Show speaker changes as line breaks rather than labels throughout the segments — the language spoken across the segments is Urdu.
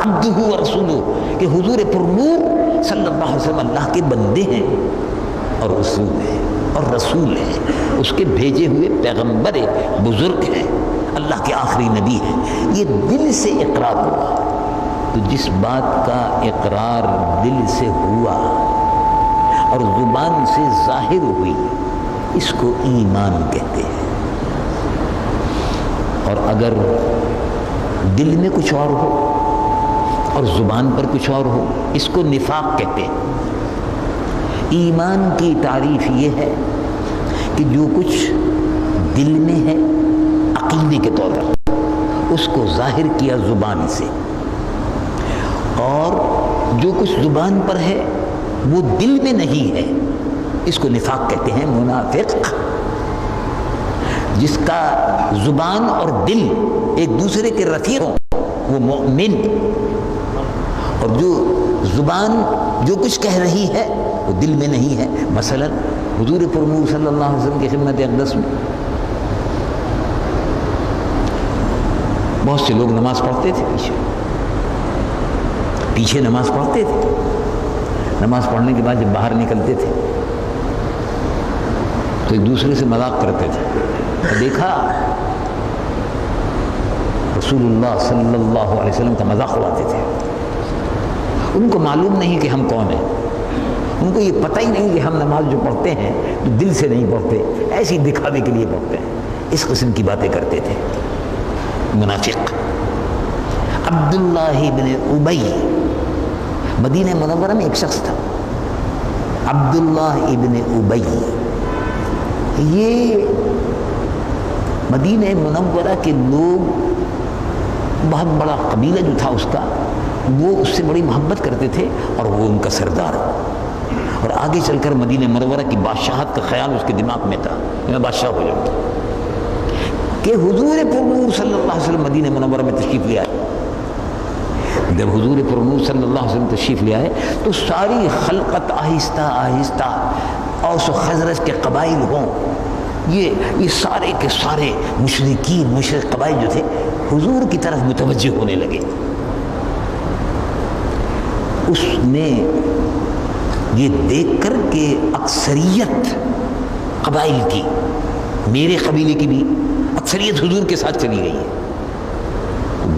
عبدہ و رسولہ کہ حضور پرنور صلی اللہ علیہ وسلم اللہ کے بندے ہیں اور رسول ہیں اور رسول ہیں، اس کے بھیجے ہوئے پیغمبر بزرگ ہیں، اللہ کے آخری نبی ہیں۔ یہ دل سے اقرار ہوا، تو جس بات کا اقرار دل سے ہوا اور زبان سے ظاہر ہوئی اس کو ایمان کہتے ہیں، اور اگر دل میں کچھ اور ہو اور زبان پر کچھ اور ہو اس کو نفاق کہتے ہیں۔ ایمان کی تعریف یہ ہے کہ جو کچھ دل میں ہے عقیدے کے طور پر اس کو ظاہر کیا زبان سے، اور جو کچھ زبان پر ہے وہ دل میں نہیں ہے اس کو نفاق کہتے ہیں۔ منافق جس کا زبان اور دل ایک دوسرے کے رفیق ہوں وہ مومن، اور جو زبان جو کچھ کہہ رہی ہے وہ دل میں نہیں ہے۔ مثلا حضور پرنور صلی اللہ علیہ وسلم کی خدمت اقدس میں بہت سے لوگ نماز پڑھتے تھے، پیچھے نماز پڑھتے تھے، نماز پڑھنے کے بعد جب باہر نکلتے تھے تو ایک دوسرے سے مذاق کرتے تھے۔ دیکھا رسول اللہ صلی اللہ علیہ وسلم کا مذاق اڑاتے تھے، ان کو معلوم نہیں کہ ہم کون ہیں، ان کو یہ پتہ ہی نہیں کہ ہم نماز جو پڑھتے ہیں تو دل سے نہیں پڑھتے، ایسی دکھاوے کے لیے پڑھتے ہیں، اس قسم کی باتیں کرتے تھے منافق۔ عبداللہ بن ابی، مدینہ منورہ میں ایک شخص تھا عبداللہ ابن ابی، یہ مدینہ منورہ کے لوگ بہت بڑا قبیلہ جو تھا اس کا، وہ اس سے بڑی محبت کرتے تھے اور وہ ان کا سردار، اور آگے چل کر مدینہ منورہ کی بادشاہت کا خیال اس کے دماغ میں تھا میں بادشاہ ہو جاؤں کہ حضور پرنور صلی اللہ علیہ وسلم مدینہ منورہ میں تشریف لے آئے۔ جب حضور پرنور صلی اللہ علیہ وسلم تشریف لے آئے تو ساری خلقت آہستہ آہستہ اوس و خزرج کے قبائل ہوں، یہ سارے کے سارے مشرکین مشرک قبائل جو تھے حضور کی طرف متوجہ ہونے لگے۔ اس نے یہ دیکھ کر کہ اکثریت قبائل کی، میرے قبیلے کی بھی اکثریت حضور کے ساتھ چلی گئی ہے،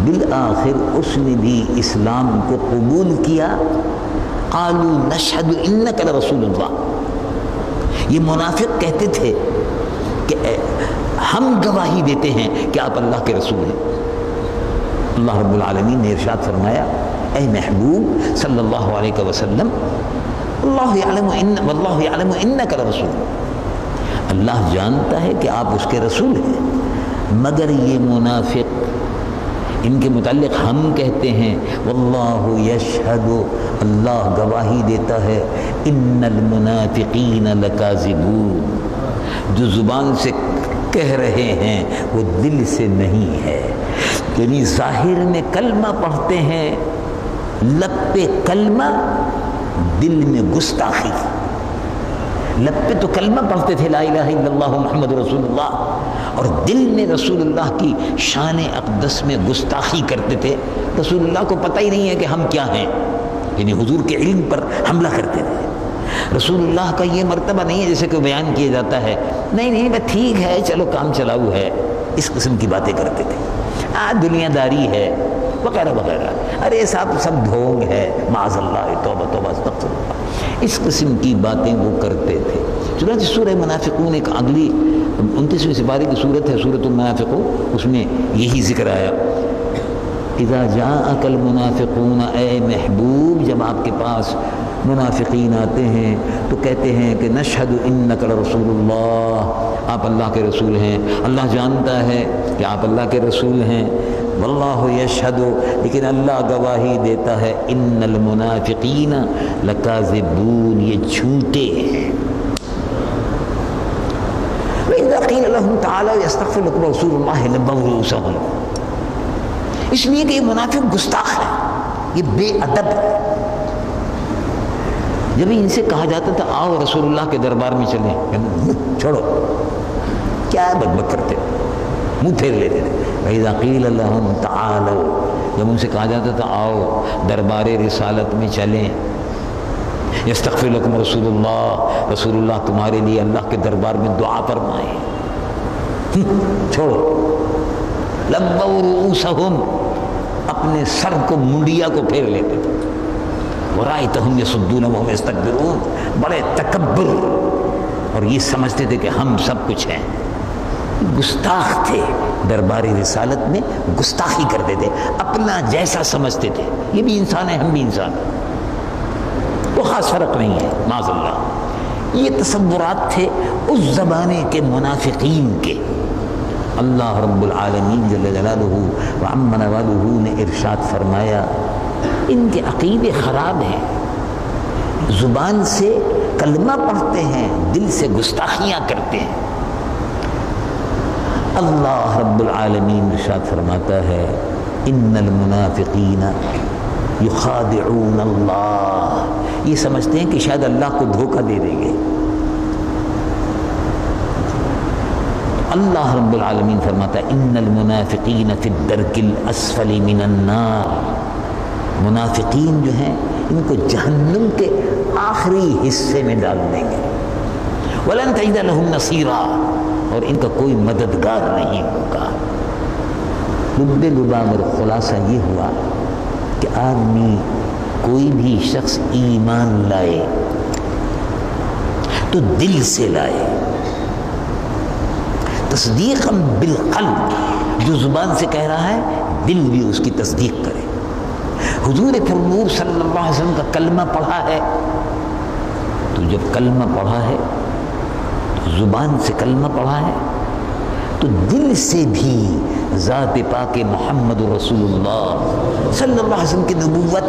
بالآخر اس نے بھی اسلام کو قبول کیا۔ قالوا نشہد انک لرسول اللہ، یہ منافق کہتے تھے کہ ہم گواہی دیتے ہیں کہ آپ اللہ کے رسول ہیں۔ اللہ رب العالمین نے ارشاد فرمایا، اے محبوب صلی اللہ علیہ وسلم، اللہ یعلم انک لرسول، اللہ جانتا ہے کہ آپ اس کے رسول ہیں، مگر یہ منافق، ان کے متعلق ہم کہتے ہیں واللہ یشہد، اللہ گواہی دیتا ہے، ان المنافقین لکاذبون، جو زبان سے کہہ رہے ہیں وہ دل سے نہیں ہے، یعنی ظاہر میں کلمہ پڑھتے ہیں، لب پہ کلمہ، دل میں گستاخی۔ لب پہ تو کلمہ پڑھتے تھے لا الہ الا اللہ محمد رسول اللہ، اور دل میں رسول اللہ کی شان اقدس میں گستاخی کرتے تھے۔ رسول اللہ کو پتہ ہی نہیں ہے کہ ہم کیا ہیں، یعنی حضور کے علم پر حملہ کرتے تھے۔ رسول اللہ کا یہ مرتبہ نہیں ہے جیسے کہ بیان کیا جاتا ہے، نہیں بس ٹھیک ہے چلو کام چلاؤ ہے، اس قسم کی باتیں کرتے تھے۔ دنیا داری ہے وغیرہ وغیرہ، ارے صاحب سب ڈھونگ ہے، معاذ اللہ، توبہ توبہ استغفر اللہ، اس قسم کی باتیں وہ کرتے تھے۔ چنانچہ سورہ منافقون ایک اگلی 29ویں سپارے کی صورت ہے سورۃ المنافقون، اس میں یہی ذکر آیا، اذا جاءک المنافقون، اے محبوب جب آپ کے پاس منافقین آتے ہیں تو کہتے ہیں کہ نشہد انک لرسول اللہ، آپ اللہ کے رسول ہیں، اللہ جانتا ہے کہ آپ اللہ کے رسول ہیں، واللہ یشہد، لیکن اللہ گواہی دیتا ہے، ان المنافقین لکاذبون، یہ جھوٹے ہیں۔ وَإِذَا قِيلَ لَهُمْ تَعَالَوْا يَسْتَغْفِرْ لَكُمْ رَسُولُ اللَّهِ لَوَّوْا رُءُوسَهُمْ، اس لیے کہ یہ منافق گستاخ ہے، یہ بے ادب ہے۔ جب ان سے کہا جاتا تھا آؤ رسول اللہ کے دربار میں چلیں، چھوڑو، کیا بک بک کرتے، منہ پھیر لیتے تھے۔ وَإِذَا قِيلَ لَهُمْ تَعَالَوْا جب ان سے کہا جاتا تھا آؤ دربار رسالت میں چلیں، یستغفر لکم رسول اللہ تمہارے لیے اللہ کے دربار میں دعا فرمائے، چھوڑو، لبوا رؤوسہم، اپنے سر کو منڈیا کو پھیر لیتے تھے، ورأیتہم یصدون وہم یستکبرون، بڑے تکبر اور یہ سمجھتے تھے کہ ہم سب کچھ ہیں، گستاخ تھے، دربار رسالت میں گستاخی کرتے تھے، اپنا جیسا سمجھتے تھے، یہ بھی انسان ہے ہم بھی انسان ہیں، وہ خاص فرق نہیں ہے معاذ اللہ۔ یہ تصورات تھے اس زمانے کے منافقین کے۔ اللہ رب العالمین جل جلالہ وعم نوالہ نے ارشاد فرمایا ان کے عقیدے خراب ہیں، زبان سے کلمہ پڑھتے ہیں، دل سے گستاخیاں کرتے ہیں۔ اللہ رب العالمین ارشاد فرماتا ہے ان المنافقین یخادعون اللہ، یہ سمجھتے ہیں کہ شاید اللہ کو دھوکہ دے دیں گے۔ اللہ رب العالمین فرماتا ہے ان المنافقین فی الدرک الاسفل من النار، منافقین جو ہیں ان کو جہنم کے آخری حصے میں ڈال دیں گے، وَلَن تَجِدَ لَهُمْ نَصِيرًا، اور ان کا کوئی مددگار نہیں ہوگا۔ لب لباب اور خلاصہ یہ ہوا کہ آدمی کوئی بھی شخص ایمان لائے تو دل سے لائے، تصدیقاً بالقلب، جو زبان سے کہہ رہا ہے دل بھی اس کی تصدیق کرے۔ حضور پرنور صلی اللہ علیہ وسلم کا کلمہ پڑھا ہے تو جب کلمہ پڑھا ہے، زبان سے کلمہ پڑھا ہے تو دل سے بھی ذات پاک محمد رسول اللہ صلی اللہ علیہ وسلم کی نبوت،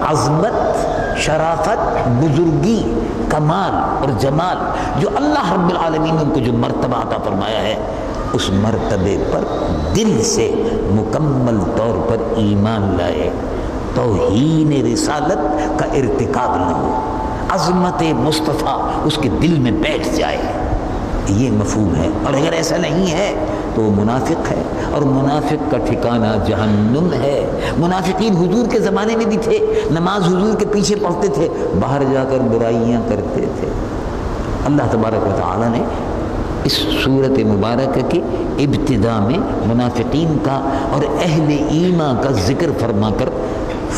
عظمت، شرافت، بزرگی، کمال اور جمال جو اللہ رب العالمین نے ان کو جو مرتبہ عطا فرمایا ہے، اس مرتبے پر دل سے مکمل طور پر ایمان لائے، توہین رسالت کا ارتکاب نہ ہو، عظمت مصطفیٰ اس کے دل میں بیٹھ جائے، یہ مفہوم ہے۔ اور اگر ایسا نہیں ہے تو وہ منافق ہے، اور منافق کا ٹھکانہ جہنم ہے۔ منافقین حضور کے زمانے میں بھی تھے، نماز حضور کے پیچھے پڑھتے تھے، باہر جا کر برائیاں کرتے تھے۔ اللہ تبارک و تعالیٰ نے اس صورت مبارکہ کی ابتدا میں منافقین کا اور اہل ایمان کا ذکر فرما کر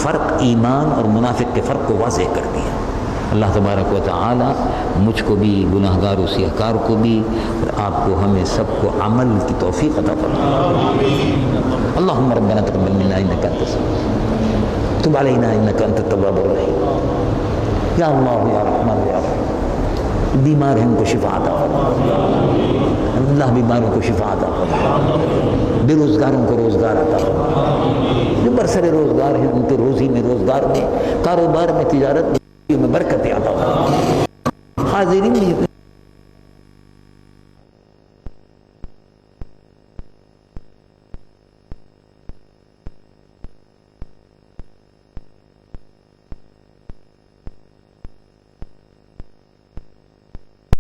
فرق ایمان اور منافق کے فرق کو واضح کر دیا۔ اللہ تبارک و تعالی مجھ کو بھی، گناہگار و سیاہکار کو بھی، اور آپ کو ہمیں سب کو عمل کی توفیق عطا فرمائے۔ اللہم ربنا تقبل منا انک انت السمیع، تب علینا انک انت التواب الرحیم۔ یا اللہ یا رحمان یا رحیم، بیمار ہیں ان کو شفا عطا فرمائے، اللہ بیماروں کو شفا عطا فرمائے، بے روزگاروں کو روزگار عطا فرمائے، جو برسر روزگار ہیں ان کے روزی میں، روزگار میں، کاروبار میں، تجارت میں برکت عطا فرمائے، حاضرین میں جتنے